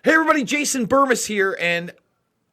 Hey everybody, Jason Burmis here, and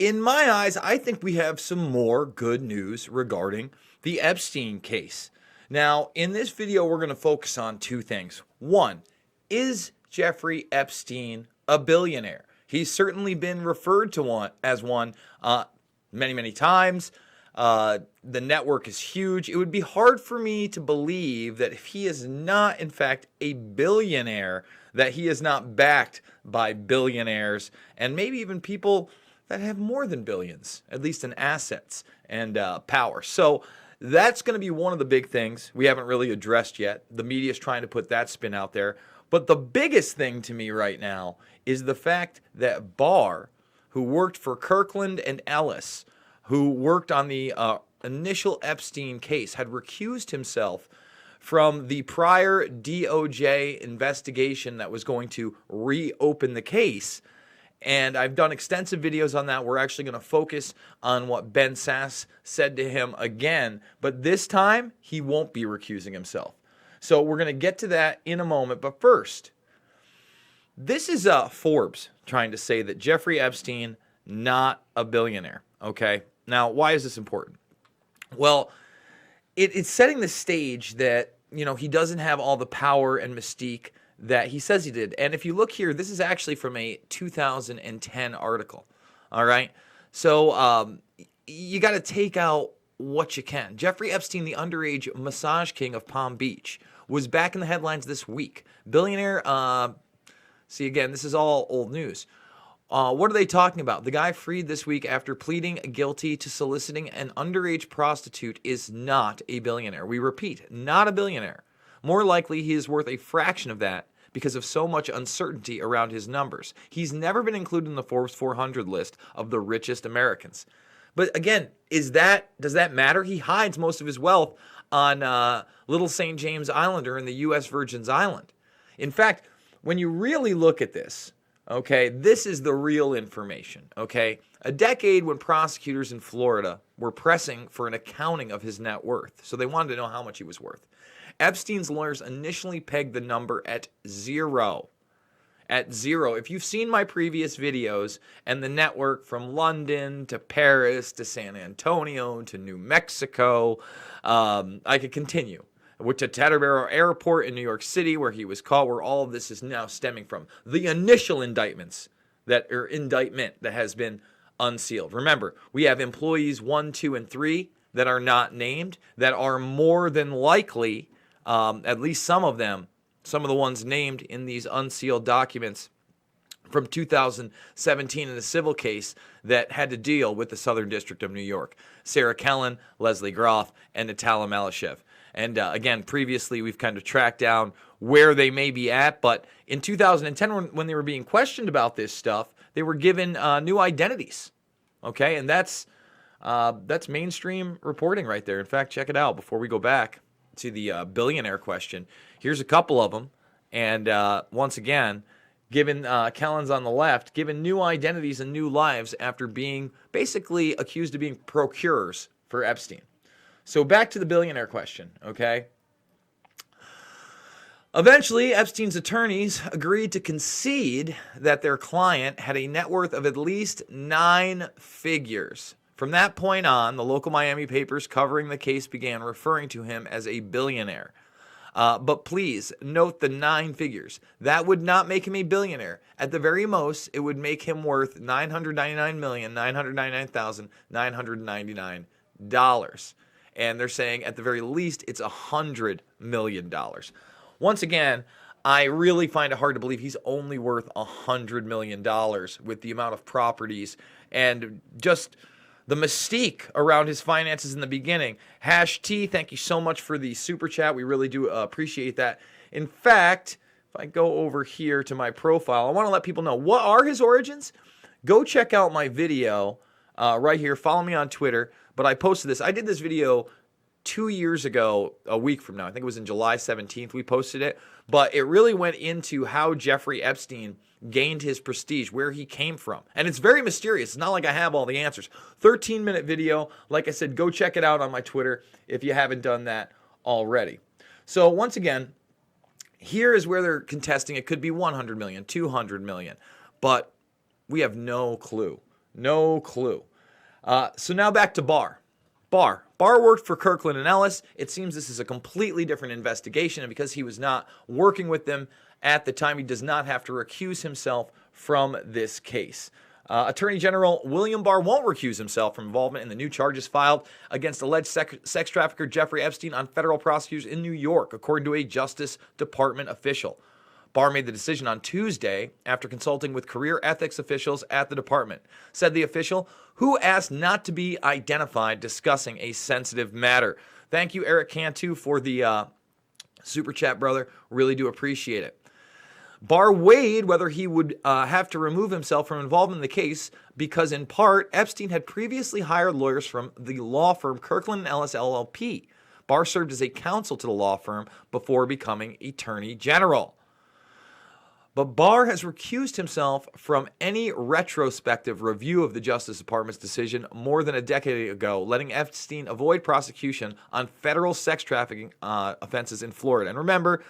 in my eyes, I think we have some more good news regarding the Epstein case. Now, in this video, we're going to focus on two things. One, is Jeffrey Epstein a billionaire? He's certainly been referred to as one many times. The network is huge. It would be hard for me to believe that if he is not, in fact, a billionaire, that he is not backed by billionaires and maybe even people that have more than billions, at least in assets and power. So that's going to be one of the big things we haven't really addressed yet. The media is trying to put that spin out there. But the biggest thing to me right now is the fact that Barr, who worked for Kirkland and Ellis, who worked on the initial Epstein case, had recused himself from the prior DOJ investigation that was going to reopen the case. And I've done extensive videos on that. We're actually going to focus on what Ben Sasse said to him again. But this time, he won't be recusing himself. So we're going to get to that in a moment. But first, this is Forbes trying to say that Jeffrey Epstein, not a billionaire. Okay? Now, why is this important? Well, it's setting the stage that, he doesn't have all the power and mystique that he says he did. And if you look here, this is actually from a 2010 article. All right? So you got to take out what you can. Jeffrey Epstein, the underage massage king of Palm Beach, was back in the headlines this week. Billionaire, see again, this is all old news. What are they talking about? The guy freed this week after pleading guilty to soliciting an underage prostitute is not a billionaire. We repeat, not a billionaire. More likely, he is worth a fraction of that because of so much uncertainty around his numbers. He's never been included in the Forbes 400 list of the richest Americans. But again, does that matter? He hides most of his wealth on Little St. James Island or in the U.S. Virgin Islands. In fact, when you really look at this, okay, this is the real information, okay? A decade when prosecutors in Florida were pressing for an accounting of his net worth. So they wanted to know how much he was worth. Epstein's lawyers initially pegged the number at zero. At zero. If you've seen my previous videos and the network from London to Paris to San Antonio to New Mexico, I could continue. To Teterboro Airport in New York City, where he was caught, where all of this is now stemming from. The initial indictment that has been unsealed. Remember, we have employees 1, 2, and 3 that are not named, that are more than likely, at least some of them, some of the ones named in these unsealed documents from 2017 in a civil case that had to deal with the Southern District of New York. Sarah Kellen, Leslie Groff, and Natalia Malyshev. And again, previously, we've kind of tracked down where they may be at. But in 2010, when they were being questioned about this stuff, they were given new identities. Okay, and that's mainstream reporting right there. In fact, check it out before we go back to the billionaire question. Here's a couple of them. And once again, given Kellen's on the left, given new identities and new lives after being basically accused of being procurers for Epstein. So back to the billionaire question, okay? Eventually, Epstein's attorneys agreed to concede that their client had a net worth of at least 9 figures. From that point on, the local Miami papers covering the case began referring to him as a billionaire. But please note the 9 figures. That would not make him a billionaire. At the very most, it would make him worth $999,999,999. And they're saying at the very least it's $100 million. Once again, I really find it hard to believe he's only worth $100 million with the amount of properties and just the mystique around his finances in the beginning. Hash T, thank you so much for the super chat. We really do appreciate that. In fact, if I go over here to my profile, I want to let people know what are his origins. Go check out my video right here. Follow me on Twitter. But I posted this. I did this video 2 years ago, a week from now. I think it was in July 17th we posted it. But it really went into how Jeffrey Epstein gained his prestige, where he came from. And it's very mysterious. It's not like I have all the answers. 13-minute video. Like I said, go check it out on my Twitter if you haven't done that already. So once again, here is where they're contesting. It could be 100 million, 200 million. But We have no clue. No clue. So now back to Barr. Barr worked for Kirkland and Ellis. It seems this is a completely different investigation, and because he was not working with them at the time, he does not have to recuse himself from this case. Attorney General William Barr won't recuse himself from involvement in the new charges filed against alleged sex trafficker Jeffrey Epstein on federal prosecutors in New York, according to a Justice Department official. Barr made the decision on Tuesday after consulting with career ethics officials at the department, said the official, who asked not to be identified discussing a sensitive matter. Thank you, Eric Cantu, for the super chat, brother. Really do appreciate it. Barr weighed whether he would have to remove himself from involvement in the case because, in part, Epstein had previously hired lawyers from the law firm Kirkland & Ellis LLP. Barr served as a counsel to the law firm before becoming Attorney General. But Barr has recused himself from any retrospective review of the Justice Department's decision more than a decade ago, letting Epstein avoid prosecution on federal sex trafficking offenses in Florida. And remember,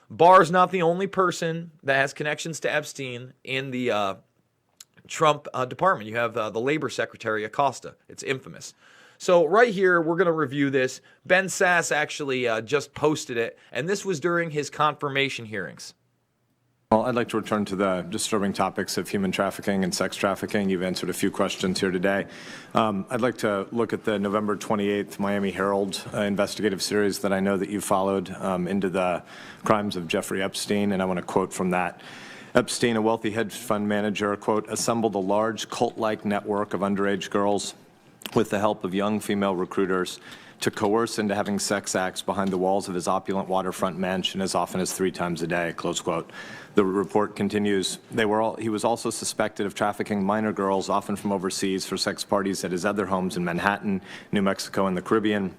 Barr's not the only person that has connections to Epstein in the Trump department. You have the Labor Secretary Acosta. It's infamous. So right here, we're going to review this. Ben Sass actually just posted it, and this was during his confirmation hearings. Well, I'd like to return to the disturbing topics of human trafficking and sex trafficking. You've answered a few questions here today. I'd like to look at the November 28th Miami Herald investigative series that I know that you followed into the crimes of Jeffrey Epstein, and I want to quote from that. Epstein, a wealthy hedge fund manager, quote, assembled a large cult-like network of underage girls with the help of young female recruiters to coerce into having sex acts behind the walls of his opulent waterfront mansion as often as 3 times a day, close quote. The report continues, he was also suspected of trafficking minor girls, often from overseas, for sex parties at his other homes in Manhattan, New Mexico, and the Caribbean.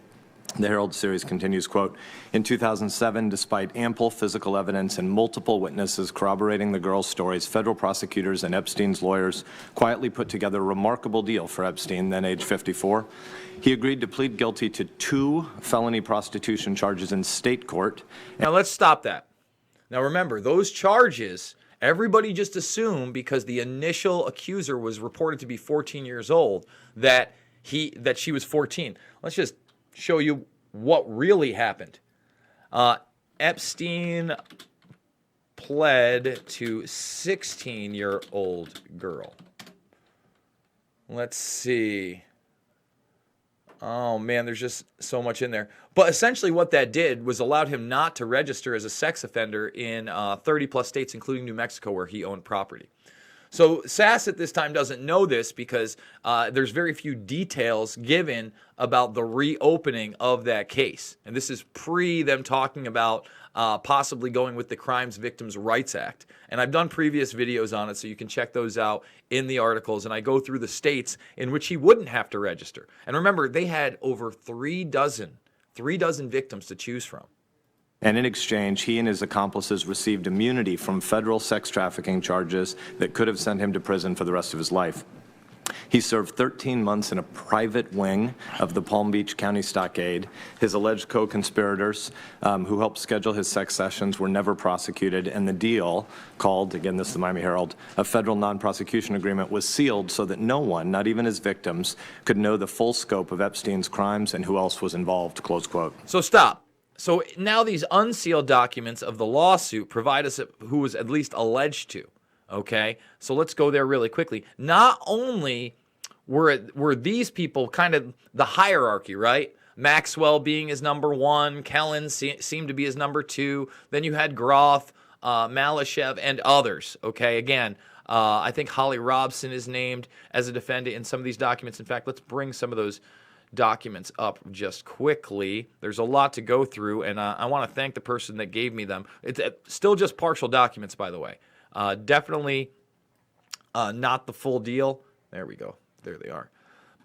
The Herald series continues, quote, in 2007, despite ample physical evidence and multiple witnesses corroborating the girls' stories, federal prosecutors and Epstein's lawyers quietly put together a remarkable deal for Epstein, then age 54. He agreed to plead guilty to 2 felony prostitution charges in state court. Now let's stop that. Now remember, those charges, everybody just assumed because the initial accuser was reported to be 14 years old that she was 14. Let's just show you what really happened. Epstein pled to 16-year-old girl. Let's see. Oh, man, there's just so much in there. But essentially what that did was allowed him not to register as a sex offender in 30-plus states, including New Mexico, where he owned property. So Sass at this time doesn't know this because there's very few details given about the reopening of that case. And this is pre them talking about possibly going with the Crimes Victims' Rights Act. And I've done previous videos on it, so you can check those out in the articles. And I go through the states in which he wouldn't have to register. And remember, they had over 3 dozen victims to choose from. And in exchange, he and his accomplices received immunity from federal sex trafficking charges that could have sent him to prison for the rest of his life. He served 13 months in a private wing of the Palm Beach County Stockade. His alleged co-conspirators who helped schedule his sex sessions were never prosecuted, and the deal, called, again, this is the Miami Herald, a federal non-prosecution agreement, was sealed so that no one, not even his victims, could know the full scope of Epstein's crimes and who else was involved, close quote. So stop. So now these unsealed documents of the lawsuit provide us who was at least alleged to. Okay, so let's go there really quickly. Not only were these people kind of the hierarchy, right? Maxwell being his number 1, Kellen seemed to be his number 2. Then you had Groff, Malashev, and others. Okay, again, I think Holly Robson is named as a defendant in some of these documents. In fact, let's bring some of those documents up just quickly. There's a lot to go through, and I want to thank the person that gave me them. It's still just partial documents, by the way. Definitely not the full deal. There we go. There they are.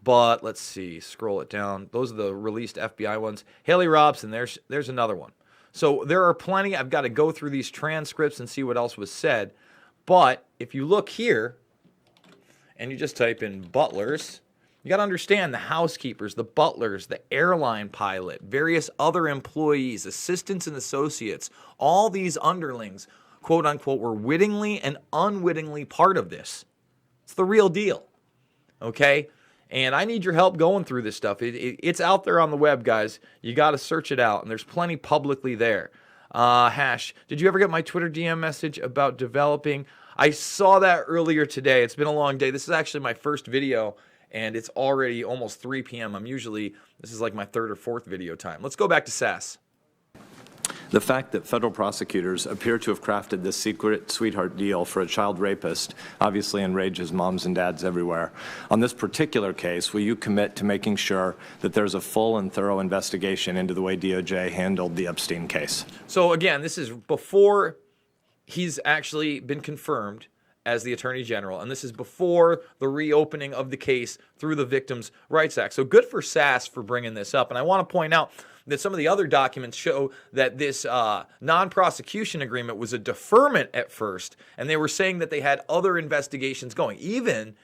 But let's see. Scroll it down. Those are the released FBI ones. Haley Robson, there's another one. So there are plenty. I've got to go through these transcripts and see what else was said. But if you look here and you just type in butlers, you got to understand the housekeepers, the butlers, the airline pilot, various other employees, assistants and associates, all these underlings, quote unquote, were wittingly and unwittingly part of this. It's the real deal, okay? And I need your help going through this stuff. It's out there on the web, guys. You got to search it out, and there's plenty publicly there. Hash, did you ever get my Twitter DM message about developing? I saw that earlier today. It's been a long day. This is actually my first video, and it's already almost 3 p.m. This is like my third or fourth video time. Let's go back to SAS. The fact that federal prosecutors appear to have crafted this secret sweetheart deal for a child rapist obviously enrages moms and dads everywhere. On this particular case, will you commit to making sure that there's a full and thorough investigation into the way DOJ handled the Epstein case? So again, this is before he's actually been confirmed as the Attorney General, and this is before the reopening of the case through the Victims' Rights Act. So good for SAS for bringing this up. And I want to point out that some of the other documents show that this non-prosecution agreement was a deferment at first, and they were saying that they had other investigations going. Even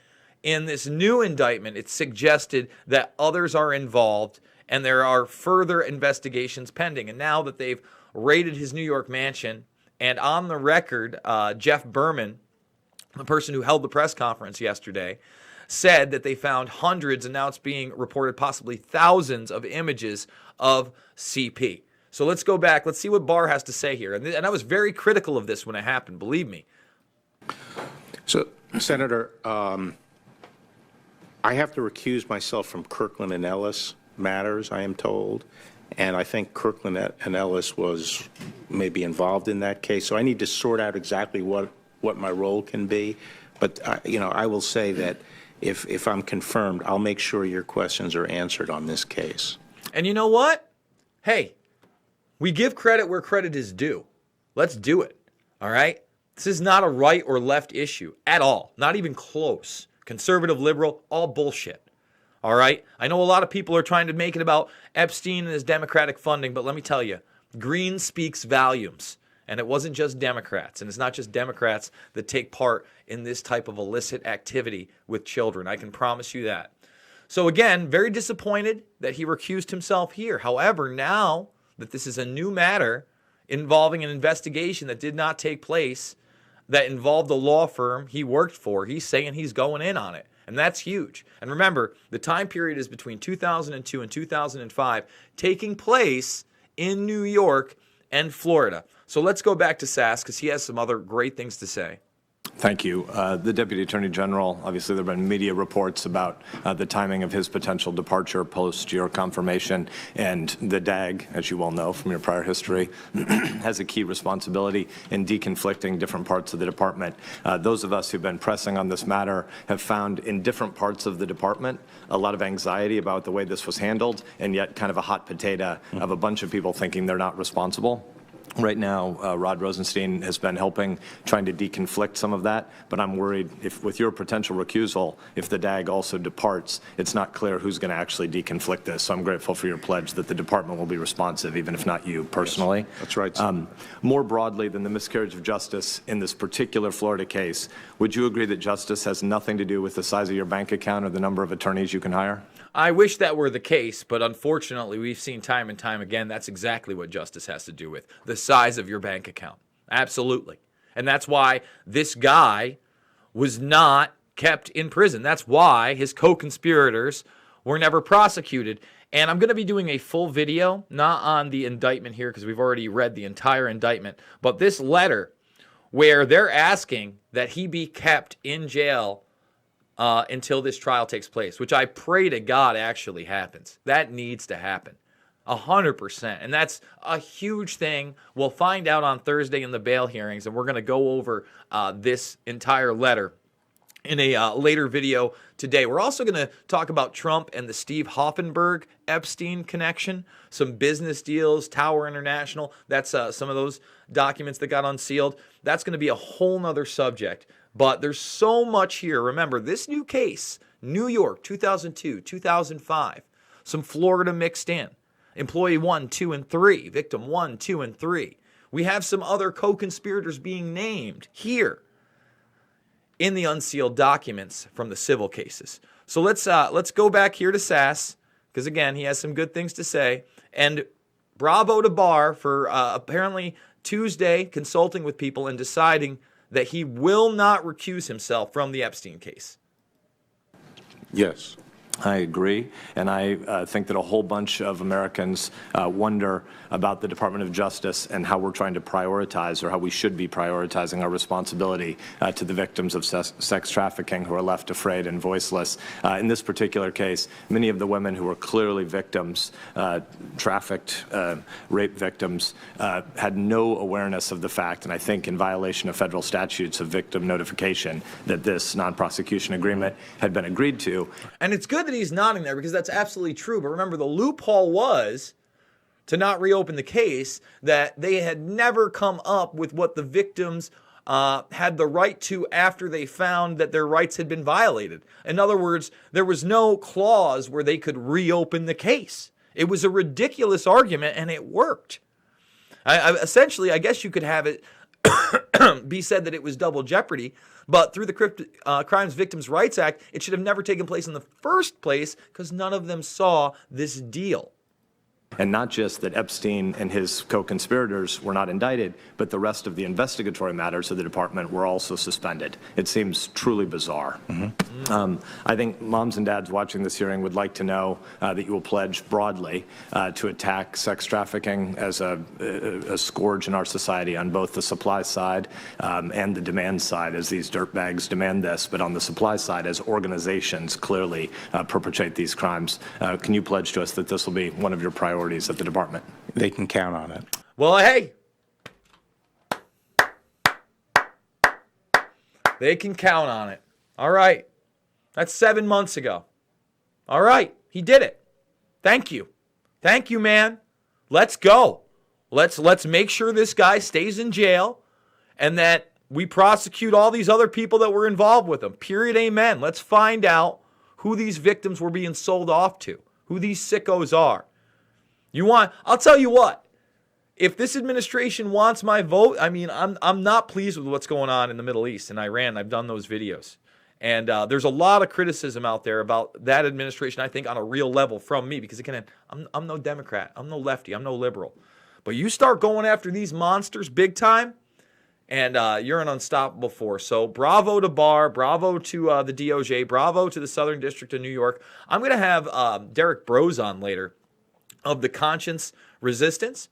in this new indictment, it suggested that others are involved and there are further investigations pending. And now that they've raided his New York mansion, and on the record, Jeff Berman, the person who held the press conference yesterday, said that they found hundreds, and now it's being reported possibly thousands of images of CP. So let's go back. Let's see what Barr has to say here. And I was very critical of this when it happened, believe me. So, Senator, I have to recuse myself from Kirkland and Ellis matters, I am told. And I think Kirkland and Ellis was maybe involved in that case. So I need to sort out exactly what my role can be. But, I will say that if I'm confirmed, I'll make sure your questions are answered on this case. And you know what? Hey, we give credit where credit is due. Let's do it. All right? This is not a right or left issue at all. Not even close. Conservative, liberal, all bullshit. All right? I know a lot of people are trying to make it about Epstein and his Democratic funding, but let me tell you, Green speaks volumes. And it wasn't just Democrats, and it's not just Democrats that take part in this type of illicit activity with children. I can promise you that. So again, very disappointed that he recused himself here. However, now that this is a new matter involving an investigation that did not take place, that involved the law firm he worked for, he's saying he's going in on it. And that's huge. And remember, the time period is between 2002 and 2005, taking place in New York and Florida. So let's go back to SAS because he has some other great things to say. Thank you. The Deputy Attorney General, obviously there have been media reports about the timing of his potential departure post your confirmation, and the DAG, as you well know from your prior history, has a key responsibility in deconflicting different parts of the department. Those of us who've been pressing on this matter have found in different parts of the department a lot of anxiety about the way this was handled, and yet kind of a hot potato of a bunch of people thinking they're not responsible. Right now, Rod Rosenstein has been helping, trying to deconflict some of that, but I'm worried if with your potential recusal, if the DAG also departs, it's not clear who's going to actually deconflict this. So I'm grateful for your pledge that the department will be responsive, even if not you personally. Yes, that's right. More broadly than the miscarriage of justice in this particular Florida case, would you agree that justice has nothing to do with the size of your bank account or the number of attorneys you can hire? I wish that were the case, but unfortunately, we've seen time and time again that's exactly what justice has to do with, the size of your bank account. Absolutely. And that's why this guy was not kept in prison. That's why his co-conspirators were never prosecuted. And I'm going to be doing a full video, not on the indictment here because we've already read the entire indictment, but this letter where they're asking that he be kept in jail until this trial takes place, which I pray to God actually happens. That needs to happen, 100%. And that's a huge thing. We'll find out on Thursday in the bail hearings, and we're going to go over this entire letter in a later video today. We're also going to talk about Trump and the Steve Hoffenberg Epstein connection, some business deals, Tower International. That's some of those documents that got unsealed. That's going to be a whole nother subject. But there's so much here. Remember, this new case, New York, 2002, 2005, some Florida mixed in. Employee 1, 2, and 3, victim 1, 2, and 3. We have some other co-conspirators being named here in the unsealed documents from the civil cases. So let's go back here to SAS, because again, he has some good things to say. And bravo to Barr for apparently Tuesday consulting with people and deciding that he will not recuse himself from the Epstein case? Yes. I agree, and I think that a whole bunch of Americans wonder about the Department of Justice and how we're trying to prioritize, or how we should be prioritizing our responsibility to the victims of sex trafficking who are left afraid and voiceless. In this particular case, many of the women who were clearly victims, trafficked, rape victims, had no awareness of the fact, and I think in violation of federal statutes of victim notification, that this non-prosecution agreement had been agreed to. And it's good that he's nodding there, because that's absolutely true. But remember, the loophole was to not reopen the case, that they had never come up with what the victims had the right to after they found that their rights had been violated. In other words, there was no clause where they could reopen the case. It was a ridiculous argument, and it worked. Essentially, I guess you could have it be said that it was double jeopardy, but through the Crimes Victims' Rights Act, it should have never taken place in the first place, because none of them saw this deal. And not just that Epstein and his co-conspirators were not indicted, but the rest of the investigatory matters of the department were also suspended. It seems truly bizarre. I think moms and dads watching this hearing would like to know that you will pledge broadly to attack sex trafficking as a scourge in our society on both the supply side and the demand side, as these dirtbags demand this, but on the supply side as organizations clearly perpetrate these crimes. Can you pledge to us that this will be one of your priorities at the department? They can count on it. Well, hey, they can count on it. All right. That's 7 months ago. All right. He did it. Thank you. Thank you, man. Let's go. Let's make sure this guy stays in jail, and that we prosecute all these other people that were involved with him. Period. Amen. Let's find out who these victims were being sold off to, who these sickos are. I'll tell you what, if this administration wants my vote, I mean, I'm not pleased with what's going on in the Middle East and Iran. I've done those videos. And there's a lot of criticism out there about that administration, I think, on a real level from me. Because, again, I'm no Democrat. I'm no lefty. I'm no liberal. But you start going after these monsters big time, and you're an unstoppable force. So bravo to Barr. Bravo to the DOJ. Bravo to the Southern District of New York. I'm going to have Derek Broze on later, of the Conscience Resistance.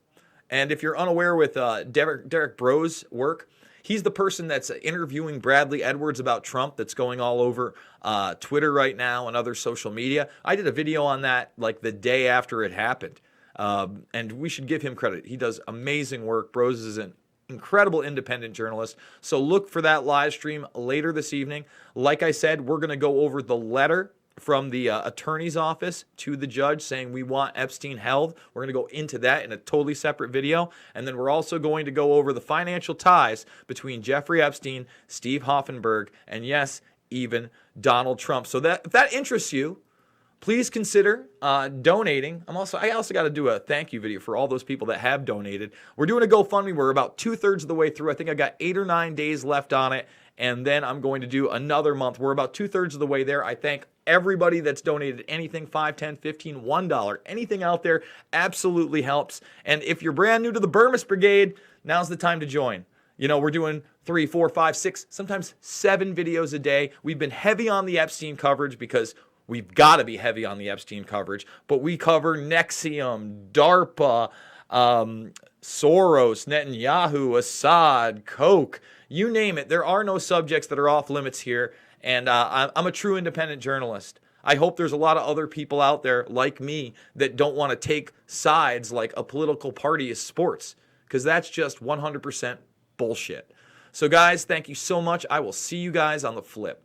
And if you're unaware with Derek Broze's work, he's the person that's interviewing Bradley Edwards about Trump, that's going all over Twitter right now and other social media. I did a video on that like the day after it happened. And we should give him credit. He does amazing work. Broze is an incredible independent journalist. So look for that live stream later this evening. Like I said, we're going to go over the letter from the attorney's office to the judge saying we want Epstein held. We're going to go into that in a totally separate video. And then we're also going to go over the financial ties between Jeffrey Epstein, Steve Hoffenberg, and yes, even Donald Trump. So if that interests you, please consider donating. I also got to do a thank you video for all those people that have donated. We're doing a GoFundMe. We're about 2/3 of the way through. I think I got 8 or 9 days left on it. And then I'm going to do another month. We're about 2/3 of the way there. I thank everybody that's donated anything, $5, $10, $15, $1. Anything out there absolutely helps. And if you're brand new to the Burmis Brigade, now's the time to join. You know, we're doing 3, 4, 5, 6, sometimes 7 videos a day. We've been heavy on the Epstein coverage because we've got to be heavy on the Epstein coverage. But we cover NXIVM, DARPA, Soros, Netanyahu, Assad, Koch, you name it. There are no subjects that are off limits here. And I'm a true independent journalist. I hope there's a lot of other people out there like me that don't want to take sides like a political party is sports, because that's just 100% bullshit. So guys, thank you so much. I will see you guys on the flip.